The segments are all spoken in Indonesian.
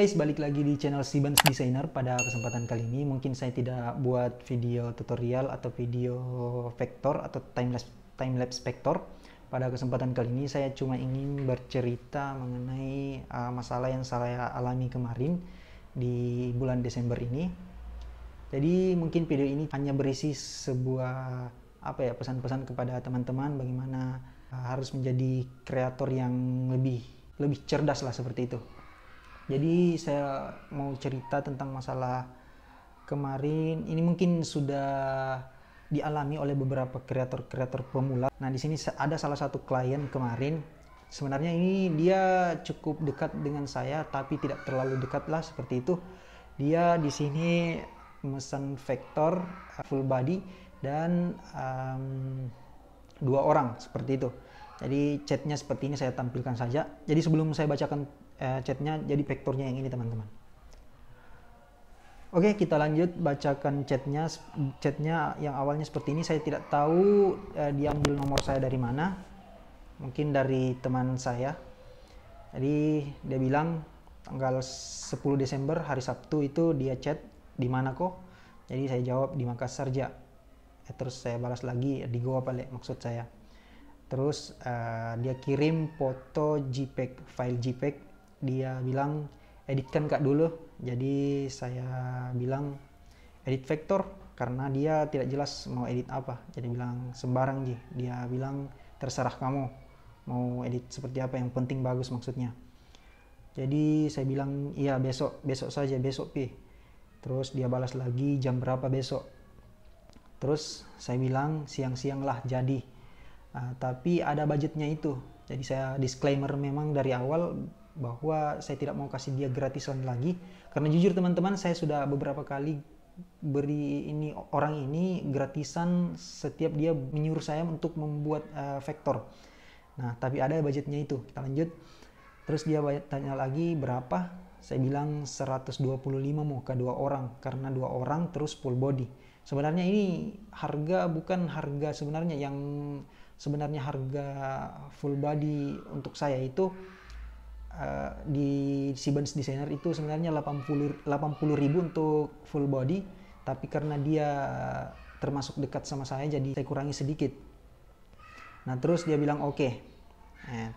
guys, balik lagi di channel Sibans Designer. Pada kesempatan kali ini mungkin saya tidak buat video tutorial atau video vektor atau time lapse vektor. Pada kesempatan kali ini saya cuma ingin bercerita mengenai masalah yang saya alami kemarin di bulan Desember ini. Jadi mungkin video ini hanya berisi sebuah pesan-pesan kepada teman-teman bagaimana harus menjadi kreator yang lebih cerdas lah, seperti itu. Jadi saya mau cerita tentang masalah kemarin. Ini mungkin sudah dialami oleh beberapa kreator pemula. Nah, di sini ada salah satu klien kemarin. Sebenarnya ini dia cukup dekat dengan saya, tapi tidak terlalu dekat lah, seperti itu. Dia di sini memesan vektor full body dan 2 orang, seperti itu. Jadi chatnya seperti ini, saya tampilkan saja. Jadi sebelum saya bacakan chatnya, jadi vektornya yang ini teman-teman. Oke, kita lanjut bacakan chatnya. Chatnya yang awalnya seperti ini. Saya tidak tahu dia ambil nomor saya dari mana, mungkin dari teman saya. Jadi dia bilang tanggal 10 Desember hari Sabtu itu dia chat, di mana kok? Jadi saya jawab di Makassar ja. Terus saya balas lagi di Goa Pale, maksud saya. Terus dia kirim foto JPEG, file JPEG. Dia bilang editkan kak dulu. Jadi saya bilang edit vektor, karena dia tidak jelas mau edit apa. Jadi bilang sembarang ji. Dia bilang terserah kamu mau edit seperti apa, yang penting bagus, maksudnya. Jadi saya bilang iya besok saja, besok pi. Terus dia balas lagi jam berapa besok. Terus saya bilang siang-siang lah jadi. Tapi ada budgetnya itu. Jadi saya disclaimer memang dari awal bahwa saya tidak mau kasih dia gratisan lagi, karena jujur teman-teman, saya sudah beberapa kali beri orang ini gratisan setiap dia menyuruh saya untuk membuat vektor. Nah, tapi ada budgetnya itu. Kita lanjut. Terus dia tanya lagi berapa. Saya bilang 125 mau ke 2 orang, karena 2 orang terus full body. Sebenarnya ini bukan harga sebenarnya. Yang sebenarnya harga full body untuk saya itu di Sibans Designer itu sebenarnya 80.000 untuk full body, tapi karena dia termasuk dekat sama saya, jadi saya kurangi sedikit. Nah, terus dia bilang oke.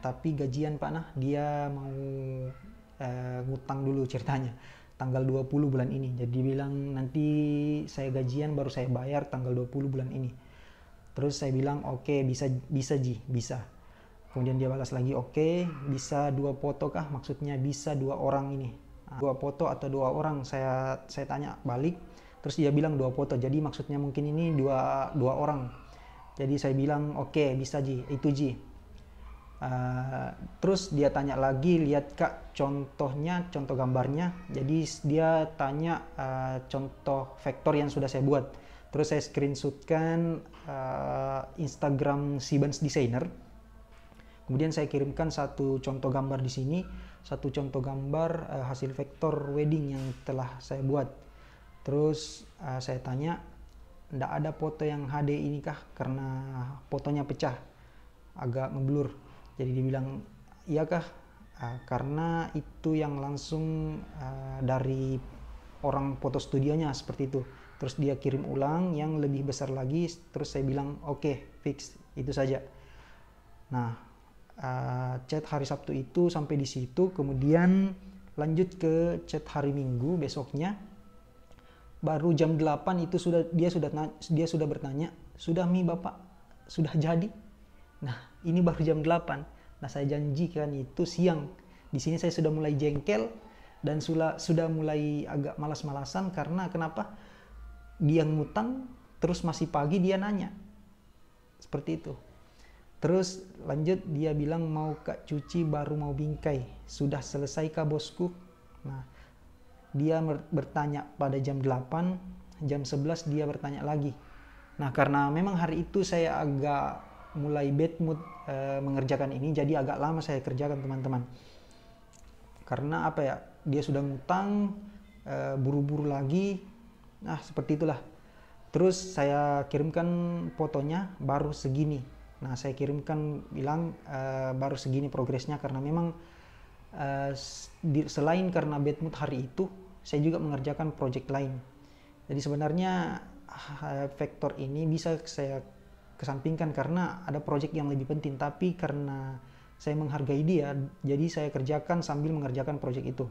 Tapi gajian Pak nah, dia mau ngutang dulu ceritanya tanggal 20 bulan ini. Jadi bilang nanti saya gajian baru saya bayar tanggal 20 bulan ini. Terus saya bilang oke, bisa ji, bisa. Kemudian dia balas lagi oke, bisa 2 foto kah? Maksudnya bisa 2 orang ini. 2 foto atau 2 orang? Saya tanya balik. Terus dia bilang 2 foto. Jadi maksudnya mungkin ini 2 orang. Jadi saya bilang oke, bisa ji, itu ji. Terus dia tanya lagi, lihat kak contoh gambarnya. Jadi dia tanya contoh vektor yang sudah saya buat. Terus saya screenshotkan Instagram Sibans Designer. Kemudian saya kirimkan satu contoh gambar di sini, satu contoh gambar hasil vektor wedding yang telah saya buat. Terus saya tanya, ndak ada foto yang HD ini kah? Karena fotonya pecah, agak ngeblur. Jadi dibilang iya kah? Karena itu yang langsung dari orang foto studionya, seperti itu. Terus dia kirim ulang yang lebih besar lagi. Terus saya bilang oke, fix, itu saja. Nah, chat hari Sabtu itu sampai di situ. Kemudian lanjut ke chat hari Minggu besoknya. Baru jam 8 itu dia sudah bertanya, sudah mi bapak, sudah jadi? Nah, ini baru jam 8. Nah, saya janjikan itu siang. Di sini saya sudah mulai jengkel dan sudah mulai agak malas-malasan, karena kenapa? Dia ngutang terus masih pagi dia nanya. Seperti itu. Terus lanjut dia bilang mau kak cuci baru mau bingkai. Sudah selesai kah bosku? Nah, dia bertanya pada jam 8, jam 11 dia bertanya lagi. Nah, karena memang hari itu saya agak mulai bad mood mengerjakan ini, jadi agak lama saya kerjakan teman-teman. Karena dia sudah ngutang, buru-buru lagi. Nah, seperti itulah. Terus saya kirimkan fotonya baru segini. Nah, saya kirimkan bilang baru segini progresnya, karena memang selain karena bad mood hari itu, saya juga mengerjakan project lain. Jadi sebenarnya faktor ini bisa saya kesampingkan karena ada project yang lebih penting, tapi karena saya menghargai dia, jadi saya kerjakan sambil mengerjakan project itu.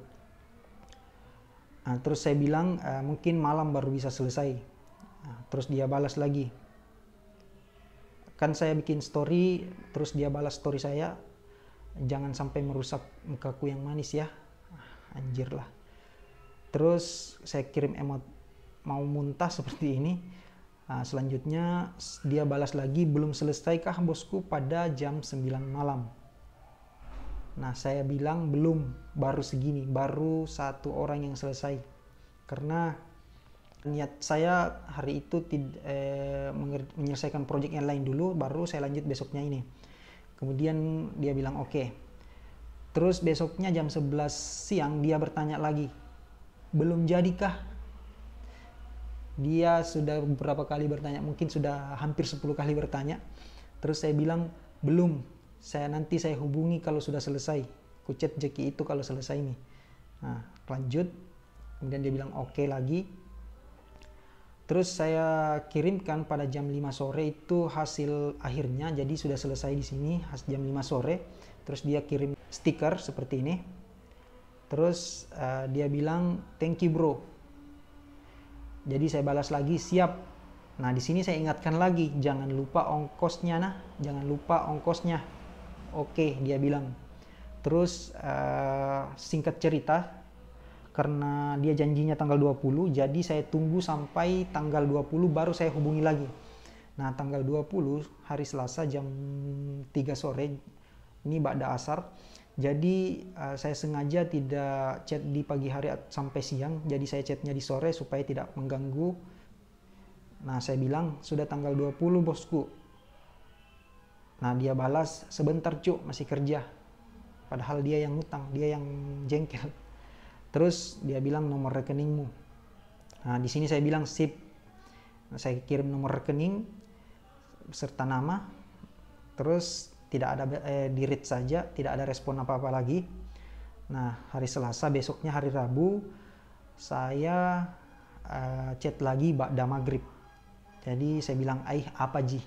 Nah, terus saya bilang mungkin malam baru bisa selesai. Nah, terus dia balas lagi. Kan saya bikin story, terus dia balas story saya, jangan sampai merusak mukaku yang manis ya. Anjir lah. Terus saya kirim emot mau muntah seperti ini. Nah, selanjutnya dia balas lagi, belum selesaikah bosku pada jam 9 malam. Nah, saya bilang belum, baru segini, baru 1 orang yang selesai. Karena niat saya hari itu menyelesaikan project yang lain dulu, baru saya lanjut besoknya ini. Kemudian dia bilang oke. Terus besoknya jam 11 siang dia bertanya lagi, belum jadikah? Dia sudah beberapa kali bertanya, mungkin sudah hampir 10 kali bertanya. Terus saya bilang belum, nanti saya hubungi kalau sudah selesai. Ku chat Jeki itu kalau selesai nih. Nah, lanjut. Kemudian dia bilang oke lagi. Terus saya kirimkan pada jam 5 sore itu hasil akhirnya, jadi sudah selesai di sini jam 5 sore. Terus dia kirim stiker seperti ini. Terus dia bilang thank you bro. Jadi saya balas lagi siap. Nah, di sini saya ingatkan lagi, jangan lupa ongkosnya nah, jangan lupa ongkosnya. Oke, dia bilang. Terus singkat cerita, karena dia janjinya tanggal 20, jadi saya tunggu sampai tanggal 20 baru saya hubungi lagi. Nah, tanggal 20 hari Selasa jam 3 sore, ini ba'da asar. Jadi saya sengaja tidak chat di pagi hari sampai siang, jadi saya chatnya di sore supaya tidak mengganggu. Nah, saya bilang sudah tanggal 20 bosku. Nah, dia balas sebentar cuk, masih kerja. Padahal dia yang ngutang, dia yang jengkel. Terus dia bilang nomor rekeningmu. Nah, di sini saya bilang sip. Nah, saya kirim nomor rekening beserta nama. Terus tidak ada di read saja, tidak ada respon apa-apa lagi. Nah, hari Selasa, besoknya hari Rabu, saya chat lagi ba'da maghrib. Jadi saya bilang apa ji?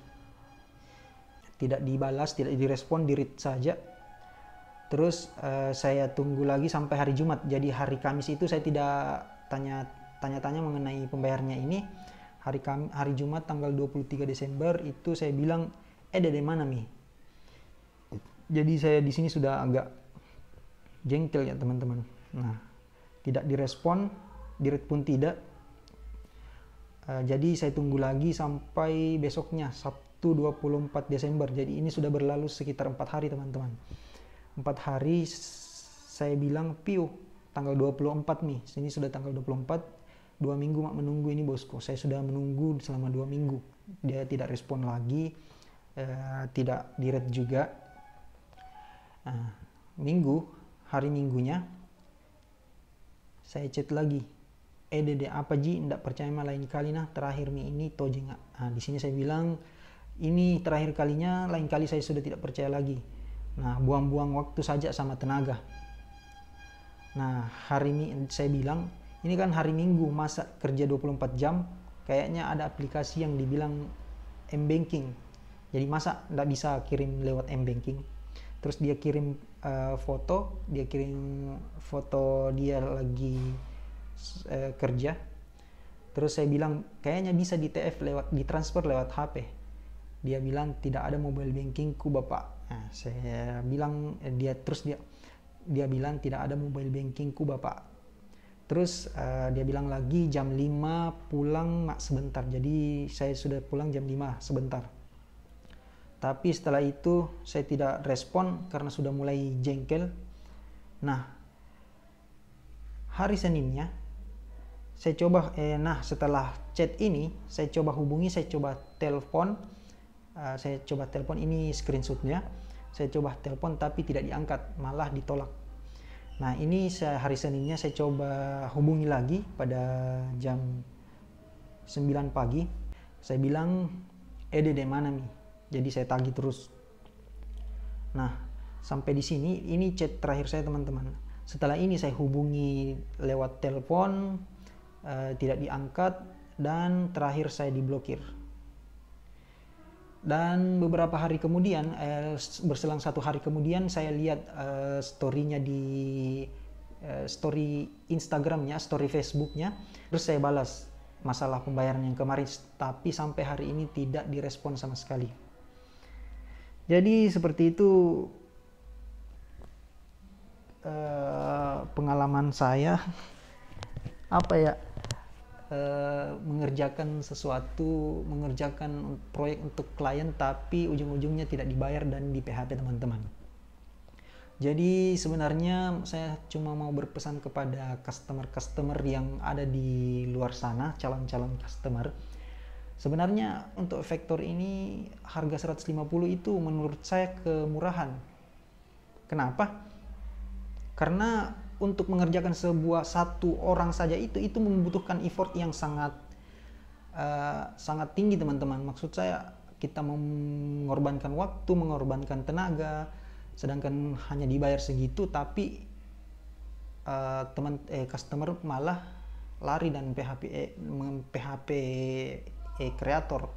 Tidak dibalas, tidak direspon, di read saja. Terus saya tunggu lagi sampai hari Jumat. Jadi hari Kamis itu saya tidak tanya-tanya mengenai pembayarnya ini. Hari Jumat tanggal 23 Desember itu saya bilang dari mana mi? Jadi saya di sini sudah agak jengkel ya teman-teman. Nah, tidak direspon, di-read pun tidak. Jadi saya tunggu lagi sampai besoknya Sabtu 24 Desember. Jadi ini sudah berlalu sekitar 4 hari teman-teman. 4 hari saya bilang piu tanggal 24 nih, sini sudah tanggal 24, 2 minggu mak menunggu ini bosku. Saya sudah menunggu selama 2 minggu, dia tidak respon lagi, tidak di-read juga. Hari Minggunya saya chat lagi, dede apa ji, ndak percaya mah lain kali nah, terakhir nih ini tojeng. Nah, di sini saya bilang ini terakhir kalinya, lain kali saya sudah tidak percaya lagi. Nah, buang-buang waktu saja sama tenaga. Nah, hari ini saya bilang, ini kan hari Minggu, masa kerja 24 jam, kayaknya ada aplikasi yang dibilang M-Banking. Jadi masa nggak bisa kirim lewat M-Banking. Terus dia kirim foto dia lagi kerja. Terus saya bilang, kayaknya bisa di ditransfer lewat HP. Dia bilang tidak ada mobile bankingku bapak. Nah, saya bilang dia bilang tidak ada mobile bankingku bapak. Terus dia bilang lagi jam 5 pulang mak sebentar. Jadi saya sudah pulang jam 5 sebentar. Tapi setelah itu saya tidak respon karena sudah mulai jengkel. Nah, hari Seninnya saya coba setelah chat ini saya coba hubungi, saya coba telepon. Ini screenshotnya. Saya coba telepon tapi tidak diangkat, malah ditolak. Nah, ini hari Seninnya saya coba hubungi lagi pada jam 9 pagi. Saya bilang, dede mana nih? Jadi saya tagih terus. Nah, Sampai di sini, ini chat terakhir saya teman-teman. Setelah ini saya hubungi lewat telepon, tidak diangkat, dan terakhir saya diblokir. Dan beberapa hari kemudian, berselang 1 hari kemudian, saya lihat story-nya di story Instagramnya, story Facebooknya, terus saya balas masalah pembayaran yang kemarin, tapi sampai hari ini tidak direspon sama sekali. Jadi seperti itu pengalaman saya mengerjakan sesuatu, mengerjakan proyek untuk klien tapi ujung-ujungnya tidak dibayar dan di PHP teman-teman. Jadi sebenarnya saya cuma mau berpesan kepada customer-customer yang ada di luar sana, calon-calon customer. Sebenarnya untuk Vector ini harga 150 itu menurut saya kemurahan. Kenapa? Karena untuk mengerjakan satu orang saja itu membutuhkan effort yang sangat tinggi teman-teman. Maksud saya kita mengorbankan waktu, mengorbankan tenaga, sedangkan hanya dibayar segitu, tapi customer malah lari dan PHP kreator.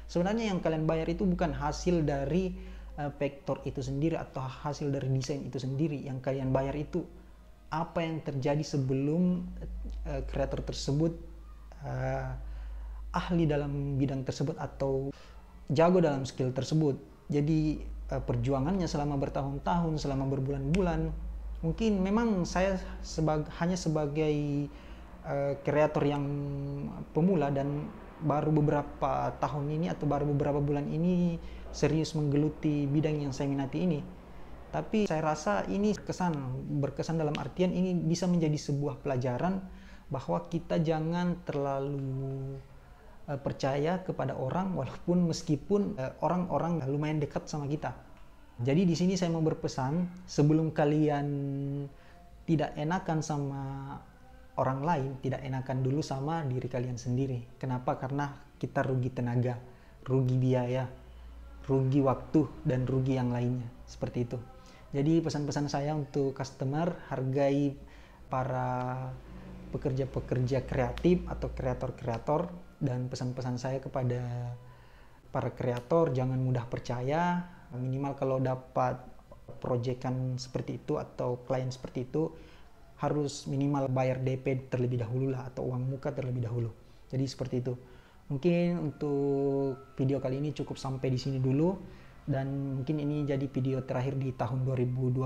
Sebenarnya yang kalian bayar itu bukan hasil dari Vector itu sendiri atau hasil dari desain itu sendiri. Yang kalian bayar itu apa yang terjadi sebelum kreator tersebut ahli dalam bidang tersebut atau jago dalam skill tersebut. Jadi perjuangannya selama bertahun-tahun, selama berbulan-bulan. Mungkin memang saya hanya sebagai kreator yang pemula dan baru beberapa tahun ini atau baru beberapa bulan ini serius menggeluti bidang yang saya minati ini. Tapi saya rasa ini berkesan dalam artian ini bisa menjadi sebuah pelajaran bahwa kita jangan terlalu percaya kepada orang meskipun orang-orang lumayan dekat sama kita. Jadi di sini saya mau berpesan, sebelum kalian tidak enakan sama orang lain, tidak enakan dulu sama diri kalian sendiri. Kenapa? Karena kita rugi tenaga, rugi biaya, rugi waktu, dan rugi yang lainnya. Seperti itu. Jadi pesan-pesan saya untuk customer, hargai para pekerja-pekerja kreatif atau kreator-kreator. Dan pesan-pesan saya kepada para kreator, jangan mudah percaya. Minimal kalau dapat proyekan seperti itu atau klien seperti itu, harus minimal bayar DP terlebih dahulu lah, atau uang muka terlebih dahulu. Jadi seperti itu. Mungkin untuk video kali ini cukup sampai di sini dulu, dan mungkin ini jadi video terakhir di tahun 2022.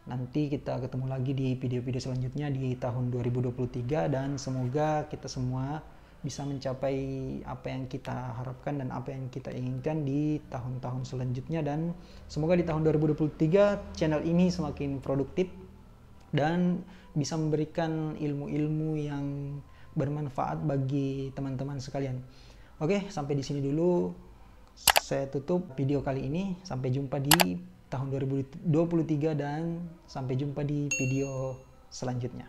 Nanti kita ketemu lagi di video-video selanjutnya di tahun 2023, dan semoga kita semua bisa mencapai apa yang kita harapkan dan apa yang kita inginkan di tahun-tahun selanjutnya. Dan semoga di tahun 2023 channel ini semakin produktif dan bisa memberikan ilmu-ilmu yang bermanfaat bagi teman-teman sekalian. Oke, sampai di sini dulu. Saya tutup video kali ini. Sampai jumpa di tahun 2023 dan sampai jumpa di video selanjutnya.